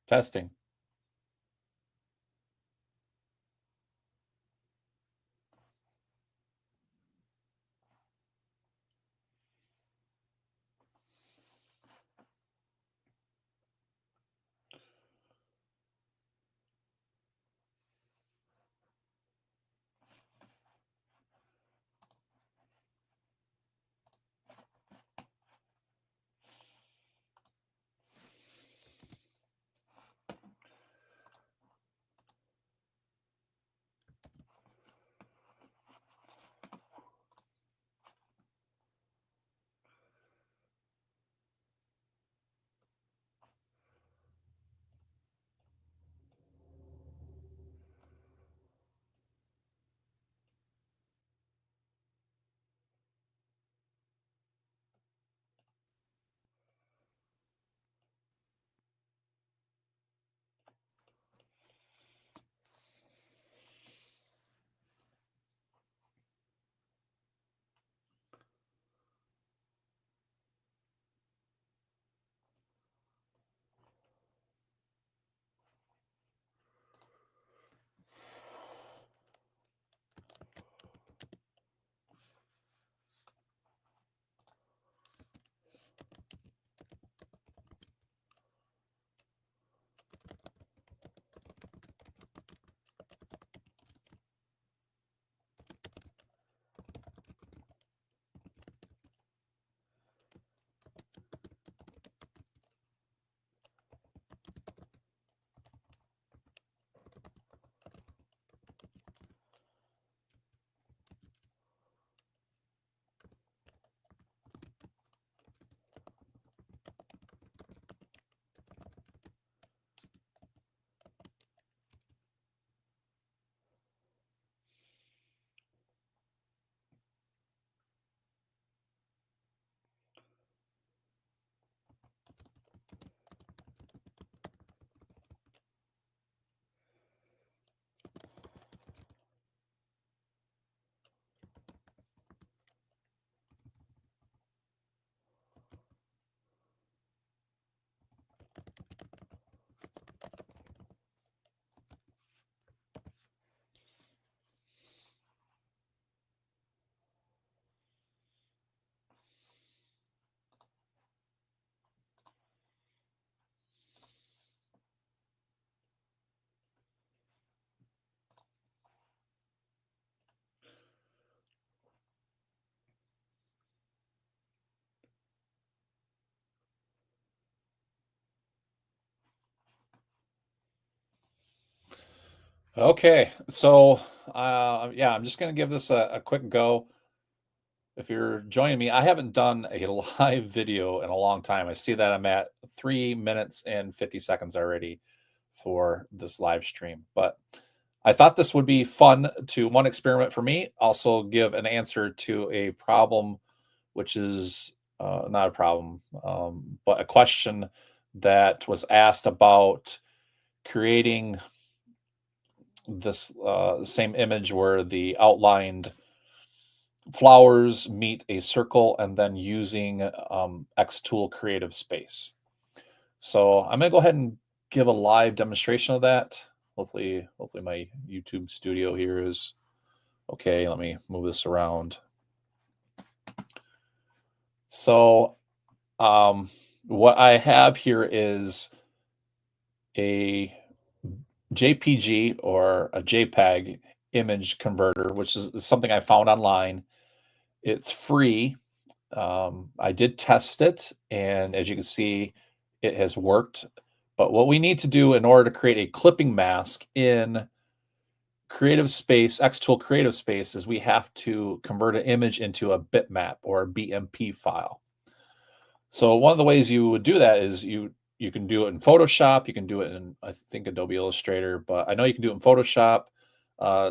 Testing. Okay, so yeah, I'm just going to give this a quick go. If you're joining me, I haven't done a live video in a long time. I see that I'm at 3 minutes and 50 seconds already for this live stream, but I thought this would be fun to one experiment for me, also give an answer to a problem, which is not a problem, but a question that was asked about creating this same image where the outlined flowers meet a circle and then using xTool Createspace. So I'm gonna go ahead and give a live demonstration of that. Hopefully my YouTube studio here is okay. Let me move this around. So what I have here is a JPG or a JPEG image converter, which is something I found online. It's free. I did test it, and as you can see, it has worked. But what we need to do in order to create a clipping mask in Createspace, xTool Createspace, is we have to convert an image into a bitmap or a BMP file. So one of the ways you would do that is you can do it in Photoshop. You can do it in, I think, Adobe Illustrator, but I know you can do it in Photoshop.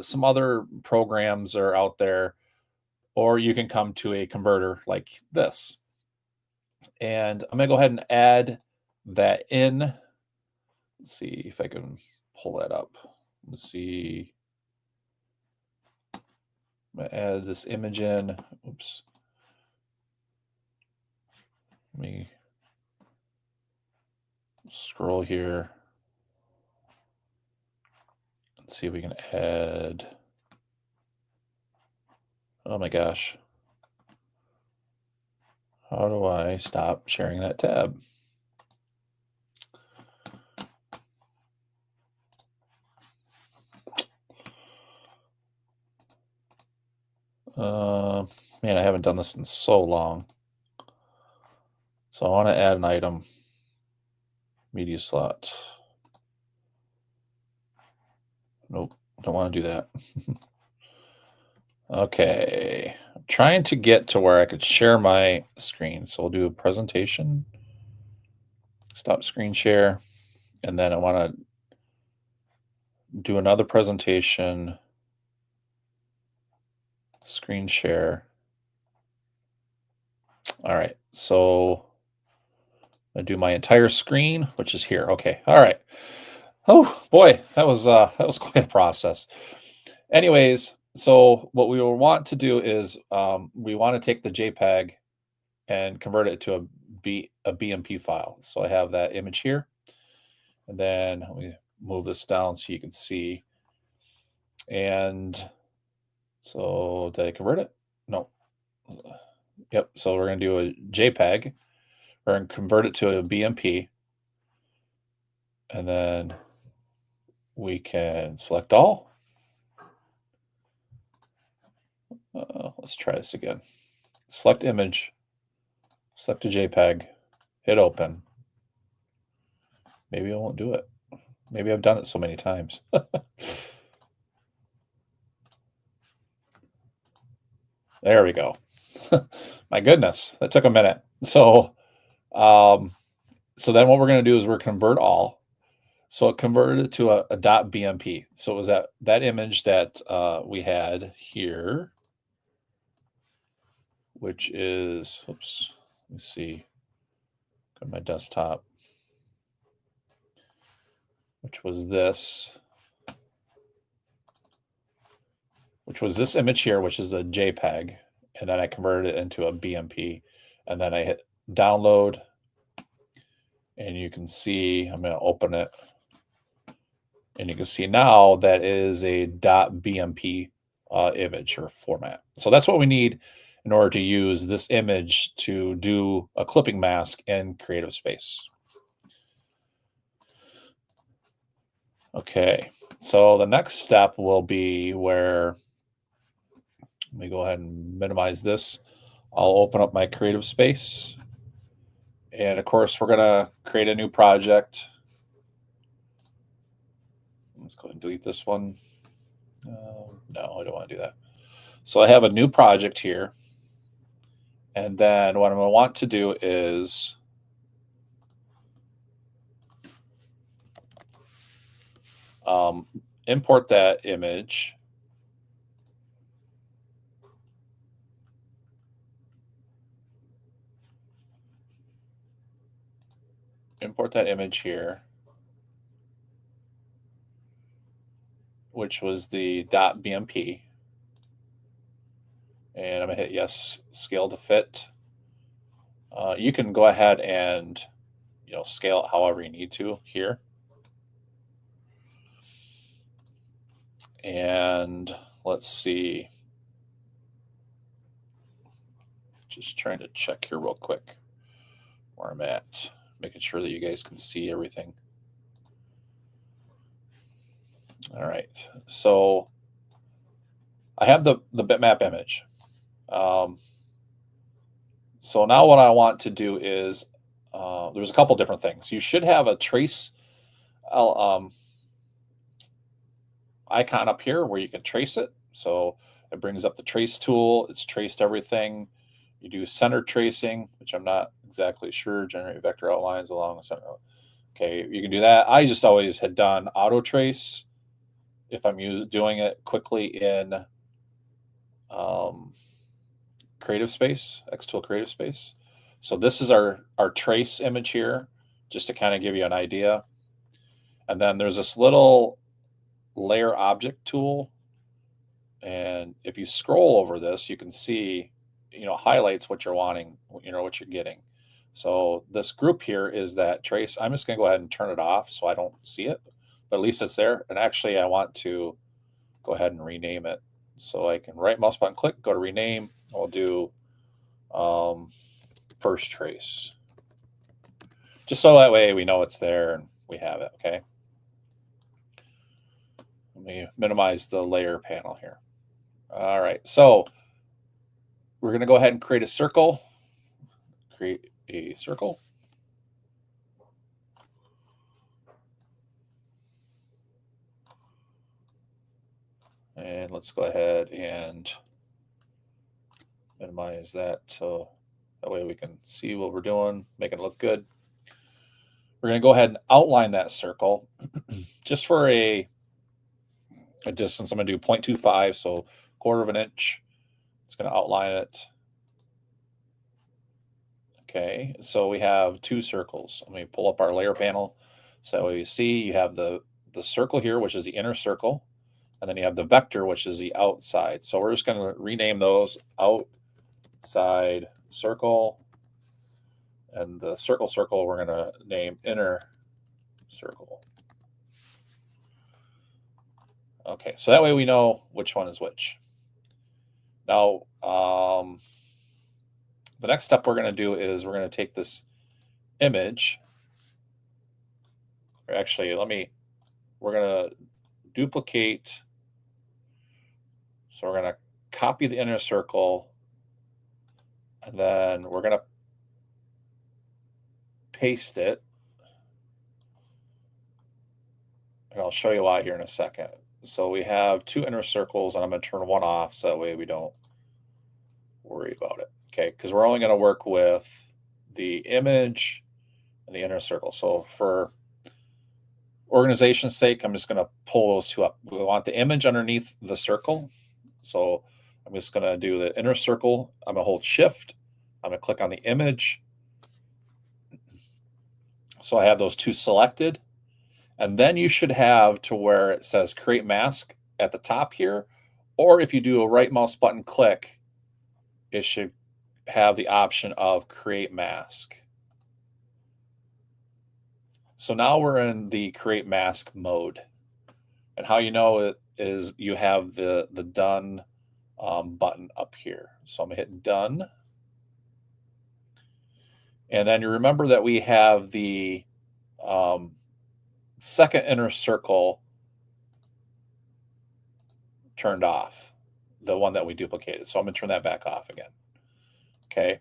Some other programs are out there, or you can come to a converter like this. And I'm going to go ahead and add that in. Let's see if I can pull that up. Let's see. I'm going to add this image in. Oops. Let me scroll here. Let's see if we can add. Oh my gosh. How do I stop sharing that tab? Man, I haven't done this in so long. So I want to add an item, media slot. Nope, don't want to do that. Okay, I'm trying to get to where I could share my screen. So we'll do a presentation, stop screen share, and then I want to do another presentation, screen share. All right, so I do my entire screen, which is here. Okay, all right. Oh boy, that was quite a process. Anyways, so what we will want to do is we want to take the JPEG and convert it to a BMP file. So I have that image here, and then let me move this down so you can see. And so did I convert it? No. Yep. So we're going to do a JPEG. We're going to convert it to a BMP, and then we can select all. Let's try this again. Select image, select a JPEG, hit open. Maybe I won't do it. Maybe I've done it so many times. There we go. My goodness, that took a minute. So then what we're going to do is we're convert all. So it converted it to a .bmp. So it was that image that we had here, which is, oops, let me see, go to my desktop, which was this image here, which is a JPEG, and then I converted it into a BMP, and then I hit download, and you can see, I'm going to open it, and you can see now that is a .bmp image or format. So that's what we need in order to use this image to do a clipping mask in Createspace. Okay, so the next step will be where, let me go ahead and minimize this. I'll open up my Createspace. And of course, we're going to create a new project. Let's go ahead and delete this one. No, I don't want to do that. So I have a new project here. And then what I'm going to want to do is import that image. Import that image here, which was the .bmp. And I'm going to hit yes, scale to fit. You can go ahead and scale it however you need to here. And let's see. Just trying to check here real quick where I'm at, making sure that you guys can see everything. All right, so I have the bitmap image. So now what I want to do is, there's a couple different things. You should have a trace icon up here where you can trace it. So it brings up the trace tool. It's traced everything. You do center tracing, which I'm not exactly sure. Generate vector outlines along the center. Okay, you can do that. I just always had done auto trace if I'm doing it quickly in Createspace, xTool Createspace. So this is our trace image here, just to kind of give you an idea. And then there's this little layer object tool. And if you scroll over this, you can see, highlights what you're wanting, what you're getting. So this group here is that trace. I'm just going to go ahead and turn it off so I don't see it. but at least it's there. And actually, I want to go ahead and rename it. So I can right mouse button click, go to rename. I'll do first trace. Just so that way we know it's there and we have it, okay? Let me minimize the layer panel here. All right, so we're gonna go ahead and create a circle. Create a circle. And let's go ahead and minimize that so that way we can see what we're doing, make it look good. We're going to go ahead and outline that circle just for a distance. I'm going to do 0.25, so 1/4 of an inch. It's going to outline it. Okay, so we have two circles. Let me pull up our layer panel. So you see you have the circle here, which is the inner circle, and then you have the vector, which is the outside. So we're just going to rename those outside circle, and the circle we're going to name inner circle. Okay, so that way we know which one is which. Now, the next step we're going to do is we're going to take this image. Or actually, we're going to duplicate. So we're going to copy the inner circle, and then we're going to paste it. And I'll show you why here in a second. So we have two inner circles, and I'm going to turn one off so that way we don't worry about it. Okay, because we're only going to work with the image and the inner circle. So for organization's sake, I'm just going to pull those two up. We want the image underneath the circle. So I'm just going to do the inner circle. I'm going to hold shift. I'm going to click on the image. So I have those two selected. And then you should have to where it says create mask at the top here. Or if you do a right mouse button click, it should have the option of create mask. So now we're in the create mask mode. And how you know it is you have the done button up here. So I'm gonna hit done. And then you remember that we have the second inner circle turned off, the one that we duplicated. So I'm gonna turn that back off again. Okay,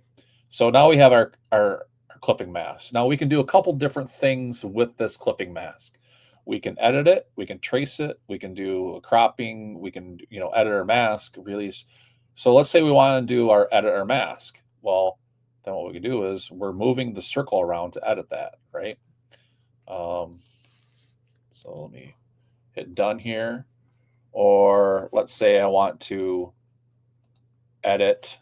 so now we have our clipping mask. Now we can do a couple different things with this clipping mask. We can edit it, we can trace it, we can do a cropping, we can edit our mask, release. So let's say we want to do our edit our mask. Well, then what we can do is we're moving the circle around to edit that, right? So let me hit done here. Or let's say I want to edit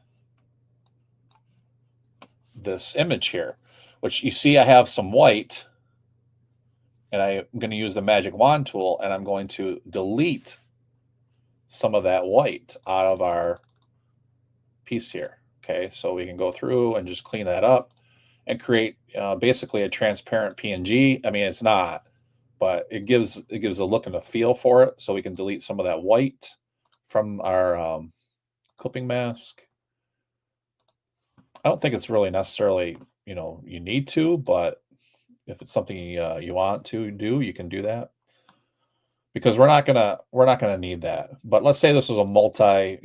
this image here, which you see I have some white, and I'm going to use the magic wand tool, and I'm going to delete some of that white out of our piece here. Okay, so we can go through and just clean that up and create basically a transparent PNG. I mean, it's not, but it gives a look and a feel for it. So we can delete some of that white from our clipping mask. I don't think it's really necessarily, you need to, but if it's something you want to do, you can do that, because we're not gonna need that. But let's say this is a multi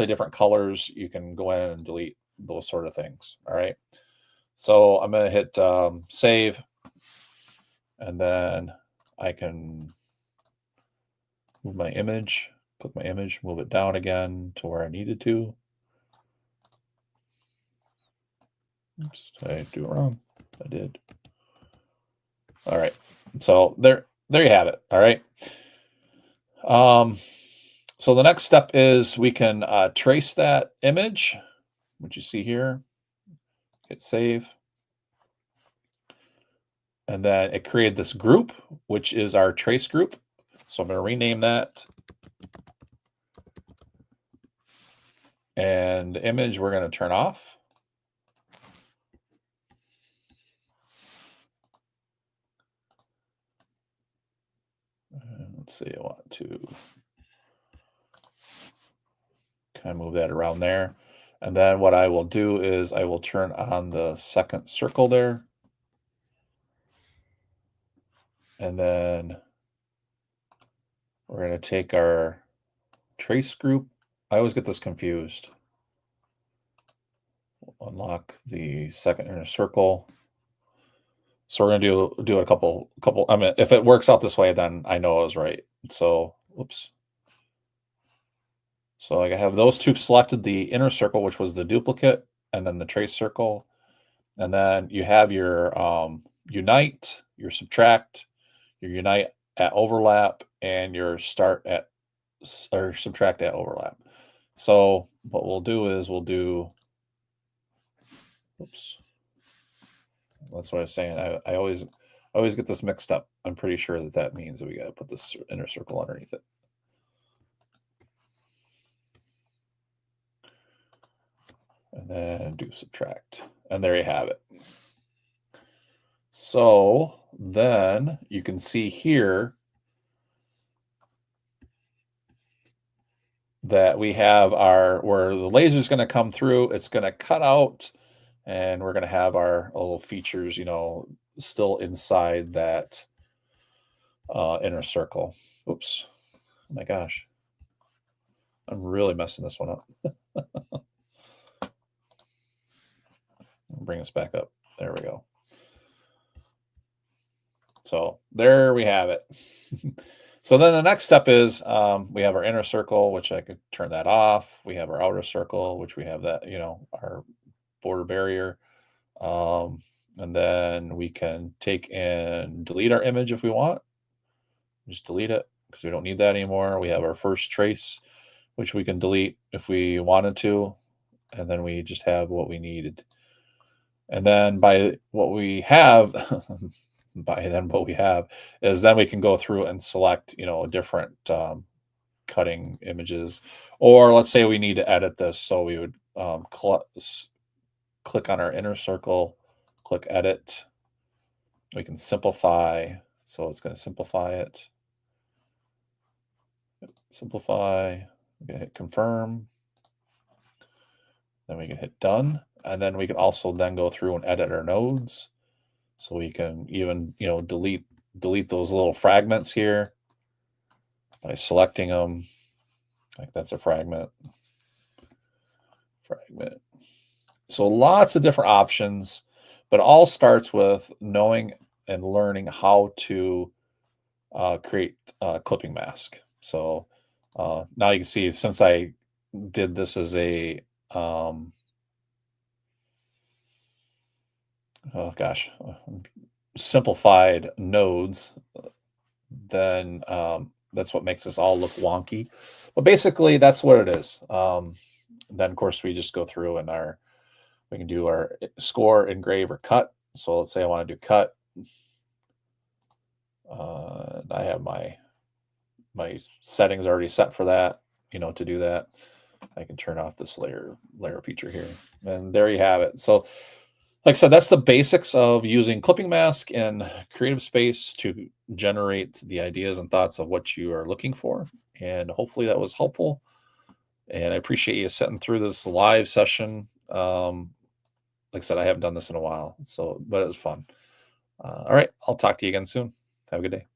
different colors. You can go in and delete those sort of things. All right. So I'm gonna hit save, and then I can move my image, click my image, move it down again to where I needed to. Oops, did I do it wrong? I did. All right. So there you have it. All right. So the next step is we can trace that image, which you see here. Hit save. And then it created this group, which is our trace group. So I'm going to rename that. And the image we're going to turn off. let's see, I want to kind of move that around there. And then what I will do is I will turn on the second circle there. And then we're going to take our trace group. I always get this confused. We'll unlock the second inner circle. So we're going to do a couple. I mean, if it works out this way, then I know I was right. So, oops. So I have those two selected, the inner circle, which was the duplicate, and then the trace circle. And then you have your unite, your subtract, your unite at overlap, and your start at or subtract at overlap. So what we'll do is we'll do, oops, that's what I was saying. I always get this mixed up. I'm pretty sure that means that we got to put this inner circle underneath it. And then do subtract. And there you have it. So then you can see here that we have where the laser is going to come through, it's going to cut out, and we're going to have our little features, still inside that inner circle. Oops. Oh my gosh. I'm really messing this one up. Bring us back up. There we go. So there we have it. So then the next step is we have our inner circle, which I could turn that off. We have our outer circle, which we have that, our border barrier. And then we can take and delete our image if we want. Just delete it because we don't need that anymore. We have our first trace, which we can delete if we wanted to. And then we just have what we needed. And then by what we have, is then we can go through and select, different cutting images. Or let's say we need to edit this. So we would click on our inner circle, click edit. We can simplify. So it's going to simplify it. Simplify. We're going to hit confirm. Then we can hit done. And then we can also then go through and edit our nodes. So we can even, delete those little fragments here by selecting them. Like that's a fragment. So lots of different options, but it all starts with knowing and learning how to create a clipping mask. So now you can see, since I did this as a simplified nodes, then that's what makes this all look wonky. But basically, that's what it is. Then, of course, we just go through and we can do our score, engrave, or cut. So let's say I want to do cut. I have my settings already set for that, to do that. I can turn off this layer feature here. And there you have it. So like I said, that's the basics of using clipping mask in Createspace to generate the ideas and thoughts of what you are looking for. And hopefully that was helpful. And I appreciate you sitting through this live session. Like I said, I haven't done this in a while, but it was fun. All right, I'll talk to you again soon. Have a good day.